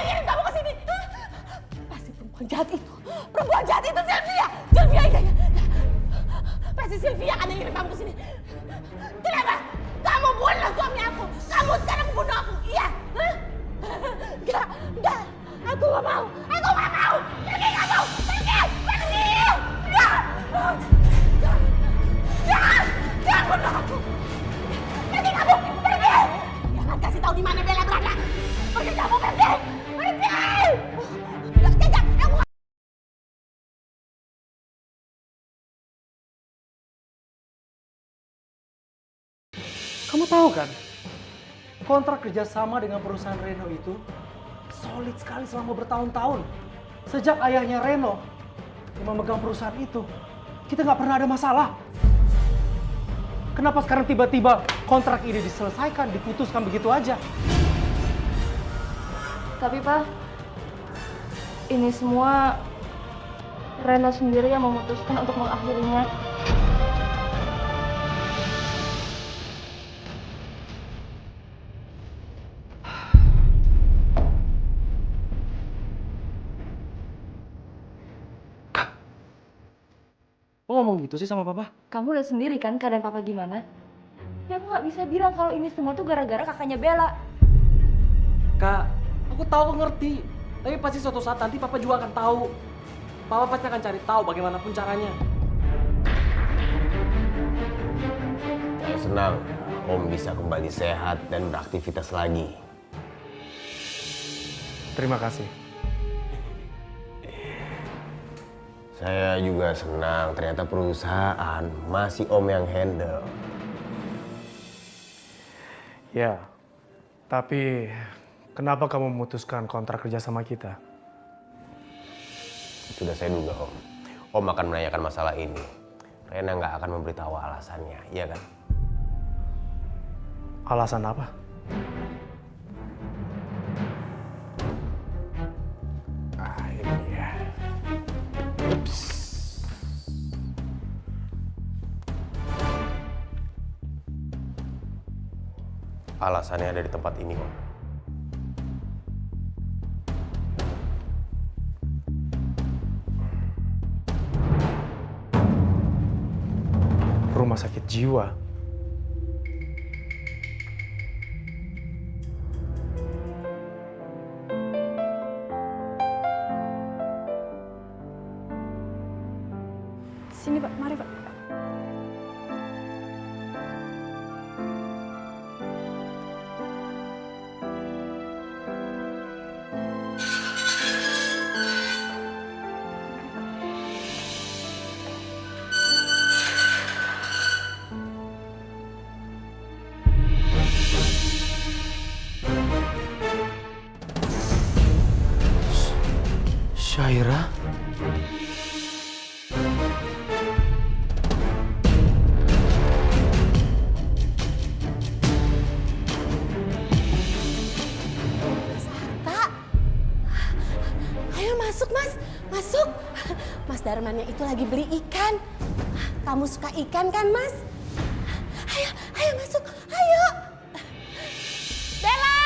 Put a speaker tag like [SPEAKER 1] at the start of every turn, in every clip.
[SPEAKER 1] yang ngirim kamu ke sini? Hah? Pasti perempuan jahat itu. Perempuan jahat itu Sylvia. Sylvia, iya. Pasti Sylvia kan yang ngirim kamu ke sini. Kenapa? Kamu bunuh suami aku. Kamu sekarang bunuh aku. Iya. Hah? Enggak. Aku gak mau. Aku gak mau. Pergi kamu. Pergi. Pergi. Enggak. Jangan bunuh aku. Pergi kamu. Pergi. Jangan kasih tahu di mana Bella berada. Pergi kamu. Pergi. Pergi. Jangan. Aku
[SPEAKER 2] Kamu tahu kan, kontrak kerjasama dengan perusahaan Reno itu solid sekali selama bertahun-tahun. Sejak ayahnya Reno yang memegang perusahaan itu, kita nggak pernah ada masalah. Kenapa sekarang tiba-tiba kontrak ini diselesaikan, diputuskan begitu aja?
[SPEAKER 3] Tapi Pak, ini semua Reno sendiri yang memutuskan untuk mengakhirinya.
[SPEAKER 2] Kok ngomong gitu sih sama papa?
[SPEAKER 3] Kamu lihat sendiri kan keadaan Papa gimana? Ya aku nggak bisa bilang kalau ini semua tuh gara-gara kakaknya Bella.
[SPEAKER 2] Kak, aku tahu, aku ngerti. Tapi pasti suatu saat nanti papa juga akan tahu. Papa pasti akan cari tahu bagaimanapun caranya.
[SPEAKER 4] Saya senang Om bisa kembali sehat dan beraktivitas lagi.
[SPEAKER 2] Terima kasih.
[SPEAKER 4] Saya juga senang ternyata perusahaan masih Om yang handle.
[SPEAKER 2] Ya, tapi kenapa kamu memutuskan kontrak kerja sama kita?
[SPEAKER 4] Sudah saya duga Om. Om akan menanyakan masalah ini. Rena nggak akan memberitahu alasannya, iya kan?
[SPEAKER 2] Alasan apa?
[SPEAKER 4] Ini dia. Ups. Alasannya ada di tempat ini Om.
[SPEAKER 2] Rumah sakit jiwa.
[SPEAKER 1] sini Pak, mari Pak.
[SPEAKER 2] Syaira?
[SPEAKER 1] Ayo masuk Mas, masuk. Mas Darmannya itu lagi beli ikan. Kamu suka ikan kan Mas? Ayo masuk, ayo. Bella!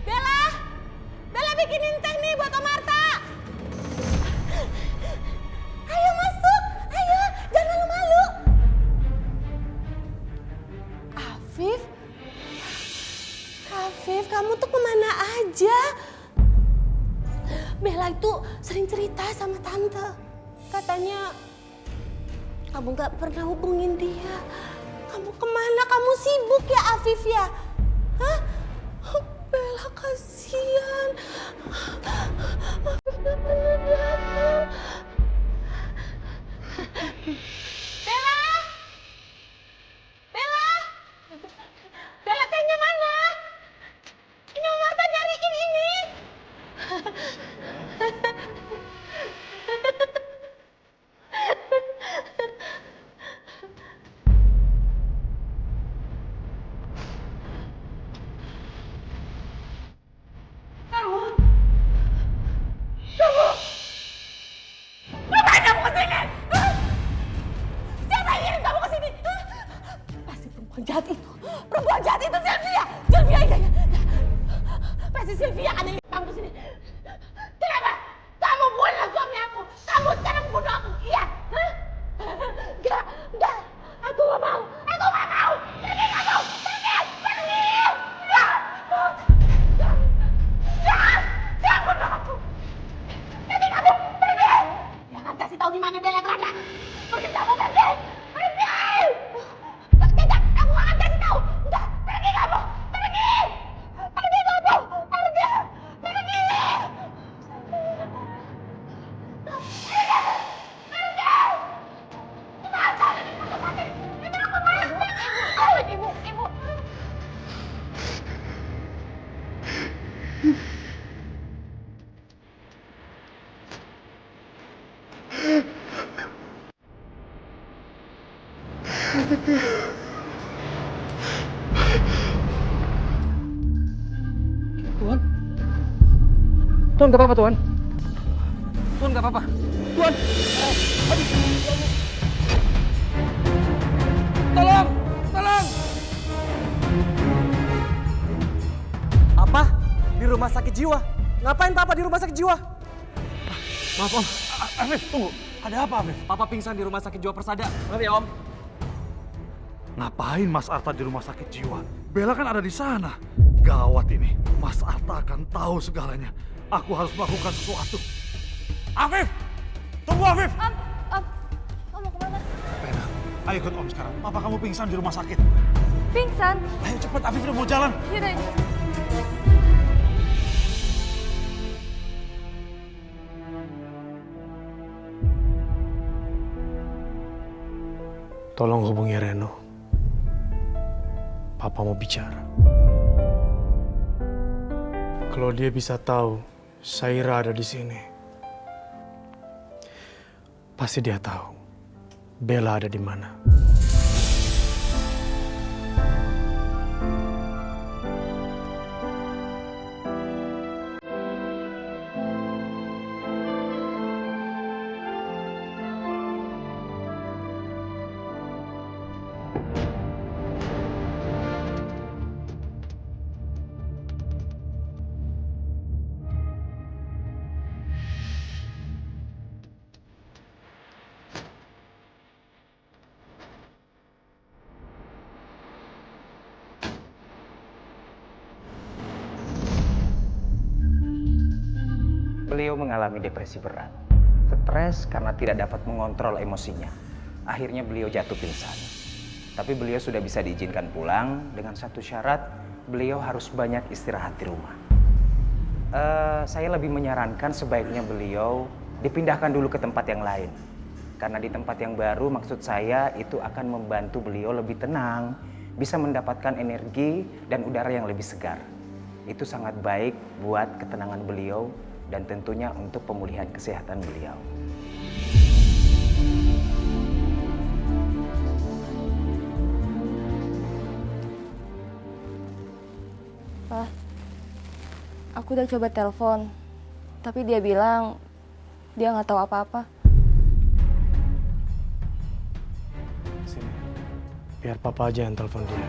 [SPEAKER 1] Bella! Bella bikinin teh nih buat Om Arta. Ayo masuk, ayo. Jangan malu-malu. Afif? Afif, kamu tuh kemana aja? Bella itu sering cerita sama tante. Katanya kamu gak pernah hubungin dia. Kamu kemana? Kamu sibuk ya Afif ya? Hah? Bella kasihan. Afif gak pernah datang. Bella! Bella! Bella tehnya mana? Ini Om Marta nyariin ini. Sylvia kan yang kamu kesini. Kenapa? Kamu bunuh suami aku. Kamu sekarang bunuh aku. Iya. Hah? Enggak. Aku gak mau. Aku gak mau. Pergi kamu. Pergi. Enggak. Jangan bunuh aku. Pergi kamu. Pergi. Jangan kasih tahu di mana Bella berada. Pergi kamu. Pergi. Tidak. Aku gak akan kasih tahu. Enggak. Pergi kamu. Pergi. Pergi kamu. Pergi. Pergi. Ibu.
[SPEAKER 2] Tuan? Tuan gak apa-apa, Tuan? Tuan gak apa-apa? Tuan! Tolong! Tolong!
[SPEAKER 5] Apa? Di rumah sakit jiwa? Ngapain Papa di rumah sakit jiwa?
[SPEAKER 2] Maaf, Om. Afif, tunggu. Ada apa, Afif?
[SPEAKER 5] Papa pingsan di rumah sakit jiwa Persada. Maaf ya Om.
[SPEAKER 6] Ngapain Mas Arta di rumah sakit jiwa? Bella kan ada di sana. Gawat ini. Mas Arta akan tahu segalanya. Aku harus melakukan sesuatu. Afif! Tunggu Afif!
[SPEAKER 3] Om mau kemana?
[SPEAKER 6] Bella, ayo ikut Om sekarang. Papa kamu pingsan di rumah sakit.
[SPEAKER 3] Pingsan?
[SPEAKER 6] Ayo cepet, Afif udah mau jalan.
[SPEAKER 3] Yaudah.
[SPEAKER 2] Tolong hubungi Reno. Papa mau bicara. Kalau dia bisa tahu Saira ada di sini, pasti dia tahu Bella ada di mana.
[SPEAKER 7] Beliau mengalami depresi berat, stres karena tidak dapat mengontrol emosinya. Akhirnya beliau jatuh pingsan. Tapi beliau sudah bisa diizinkan pulang dengan satu syarat, beliau harus banyak istirahat di rumah. Saya lebih menyarankan sebaiknya beliau dipindahkan dulu ke tempat yang lain. Karena di tempat yang baru maksud saya itu akan membantu beliau lebih tenang, bisa mendapatkan energi dan udara yang lebih segar. Itu sangat baik buat ketenangan beliau dan tentunya untuk pemulihan kesehatan beliau.
[SPEAKER 3] Pak, aku udah coba telepon, tapi dia bilang dia nggak tahu apa-apa.
[SPEAKER 2] Sini, biar Papa aja yang telepon dia.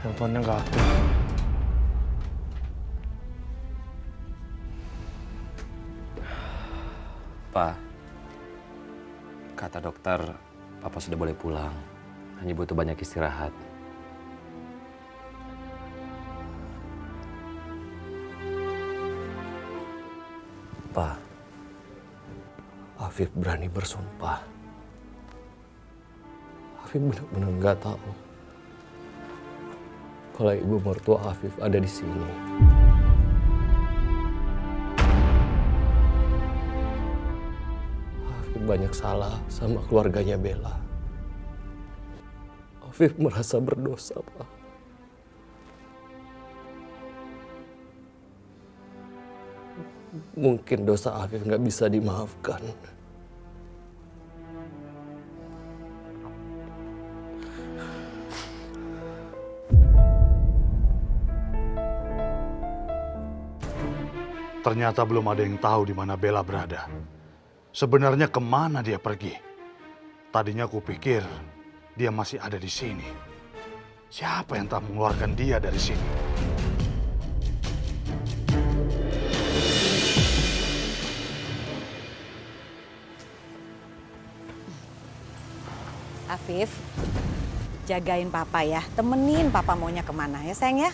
[SPEAKER 2] Handphonenya nggak aktif.
[SPEAKER 8] Pak, kata dokter, Papa sudah boleh pulang. Hanya butuh banyak istirahat. Pak, Afif berani bersumpah. Afif benar-benar nggak tahu kalau ibu mertua Afif ada di sini. Afif banyak salah sama keluarganya Bella. Afif merasa berdosa, Pak. Mungkin dosa Afif nggak bisa dimaafkan.
[SPEAKER 6] Ternyata belum ada yang tahu di mana Bella berada. Sebenarnya kemana dia pergi? Tadinya aku pikir dia masih ada di sini. Siapa yang tak mengeluarkan dia dari sini?
[SPEAKER 9] Afif, jagain papa ya, temenin papa maunya kemana ya sayang ya.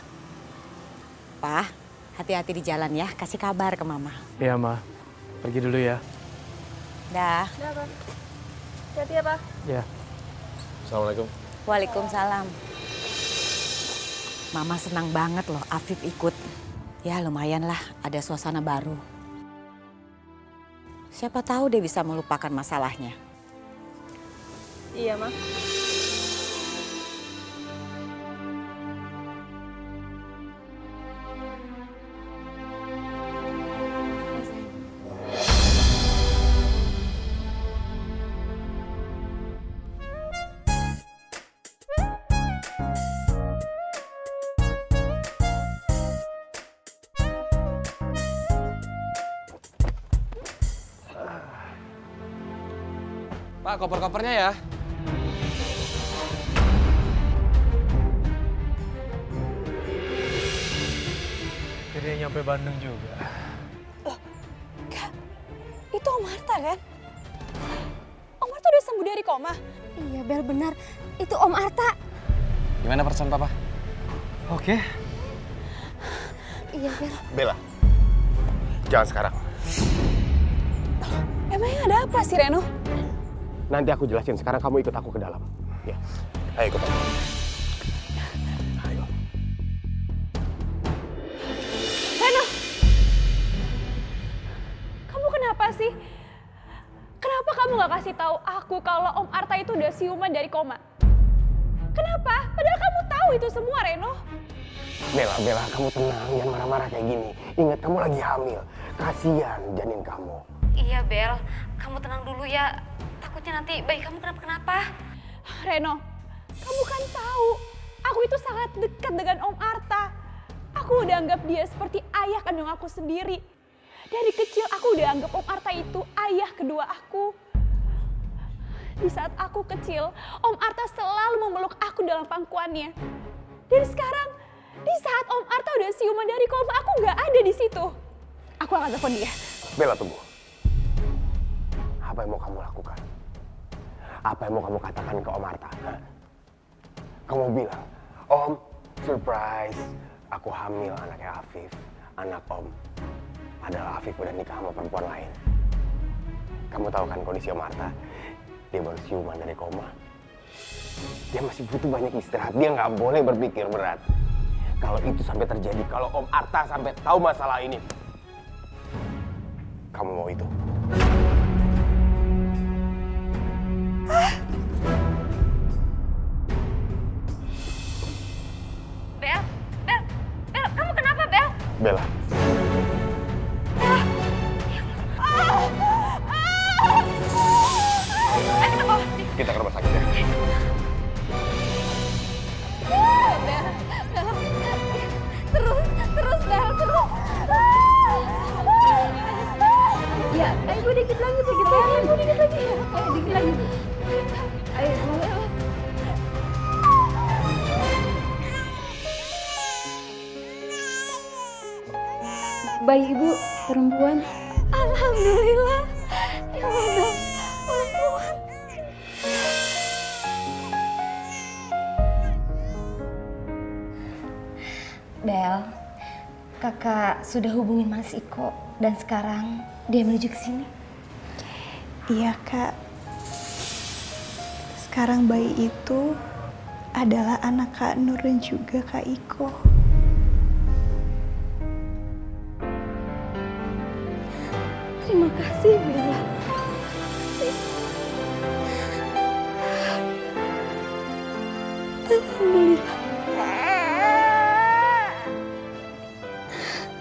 [SPEAKER 9] Pa, hati-hati di jalan ya, kasih kabar ke mama.
[SPEAKER 5] Iya, Ma. Pergi dulu ya.
[SPEAKER 9] Dah.
[SPEAKER 3] Udah, Pak. Hati-hati ya, Pak.
[SPEAKER 5] Ya.
[SPEAKER 8] Assalamualaikum.
[SPEAKER 9] Waalaikumsalam. Mama senang banget loh Afif ikut. Ya lumayan lah, ada suasana baru. Siapa tahu dia bisa melupakan masalahnya.
[SPEAKER 3] Iya, Ma.
[SPEAKER 8] Pak, koper-kopernya ya.
[SPEAKER 5] Akhirnya nyampe Bandung juga.
[SPEAKER 1] Kak, itu Om Arta kan? Om Arta udah sembuh dari koma.
[SPEAKER 3] Iya, Bel, benar. Itu Om Arta.
[SPEAKER 8] Gimana perasaan Papa?
[SPEAKER 5] Oke.
[SPEAKER 3] Iya, Bel.
[SPEAKER 4] Bella, jangan sekarang.
[SPEAKER 1] Emangnya ada apa sih, Reno?
[SPEAKER 4] Nanti aku jelasin. Sekarang kamu ikut aku ke dalam. Ya, ayo ikut aku. Ayo.
[SPEAKER 1] Reno! Kamu kenapa sih? Kenapa kamu gak kasih tahu aku kalau Om Arta itu udah siuman dari koma? Kenapa? Padahal kamu tahu itu semua, Reno.
[SPEAKER 4] Bella, kamu tenang. Jangan marah-marah kayak gini. Ingat, kamu lagi hamil. Kasian janin kamu.
[SPEAKER 3] Iya, Bel. Kamu tenang dulu ya. Takutnya nanti bayi kamu kenapa-kenapa.
[SPEAKER 1] Reno, kamu kan tahu aku itu sangat dekat dengan Om Arta. Aku udah anggap dia seperti ayah kandung aku sendiri. Dari kecil aku udah anggap Om Arta itu ayah kedua aku. Di saat aku kecil, Om Arta selalu memeluk aku dalam pangkuannya. Dan sekarang, di saat Om Arta udah siuman dari koma, aku nggak ada di situ. Aku akan telepon dia.
[SPEAKER 4] Bella, tunggu. Apa yang mau kamu lakukan? Apa yang mau kamu katakan ke Om Arta? Hah? Kamu bilang, Om, surprise, aku hamil anaknya Afif. Anak Om adalah Afif udah nikah sama perempuan lain. Kamu tahu kan kondisi Om Arta? Dia baru siuman dari koma. Dia masih butuh banyak istirahat. Dia nggak boleh berpikir berat. Kalau itu sampai terjadi, kalau Om Arta sampai tahu masalah ini, kamu mau itu?
[SPEAKER 3] Bel, kamu kenapa, Bel?
[SPEAKER 4] Bella. Kita ke rumah sakit ya.
[SPEAKER 3] Terus, Bel, terus. Ya, ayo dikit lagi. Ayo dikit lagi. Ayo, Bel. Bayi ibu perempuan.
[SPEAKER 1] Alhamdulillah. Ya Allah, perempuan.
[SPEAKER 3] Bel, kakak sudah hubungin Mas Iko dan sekarang dia menuju ke sini.
[SPEAKER 10] Iya, Kak. Sekarang bayi itu adalah anak Kak Nur dan juga Kak Iko.
[SPEAKER 3] Terima kasih, Bella.
[SPEAKER 1] Alhamdulillah.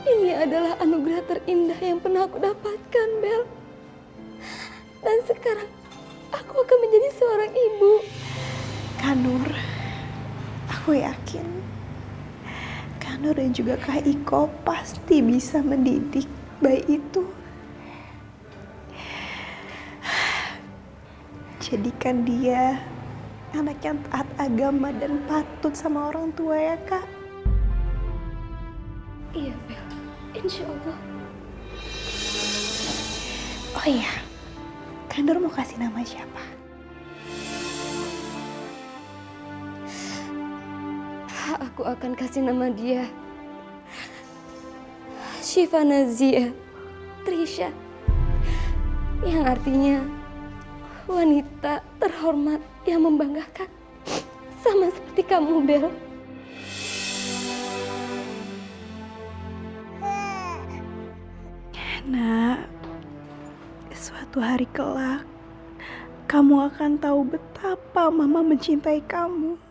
[SPEAKER 1] Ini adalah anugerah terindah yang pernah aku dapatkan, Bel. Dan sekarang aku akan menjadi seorang ibu.
[SPEAKER 10] Kak Nur, aku yakin Kak Nur dan juga Kak Iko pasti bisa mendidik bayi itu. Jadikan dia anak yang taat agama dan patut sama orang tua ya, Kak.
[SPEAKER 3] Iya, Bel. Insya Allah.
[SPEAKER 10] Oh iya, Kak Nur mau kasih nama siapa?
[SPEAKER 3] Aku akan kasih nama dia Syifa Nazia Trisha, yang artinya wanita terhormat yang membanggakan, sama seperti kamu, Bel.
[SPEAKER 10] Nak, suatu hari kelak kamu akan tahu betapa Mama mencintai kamu.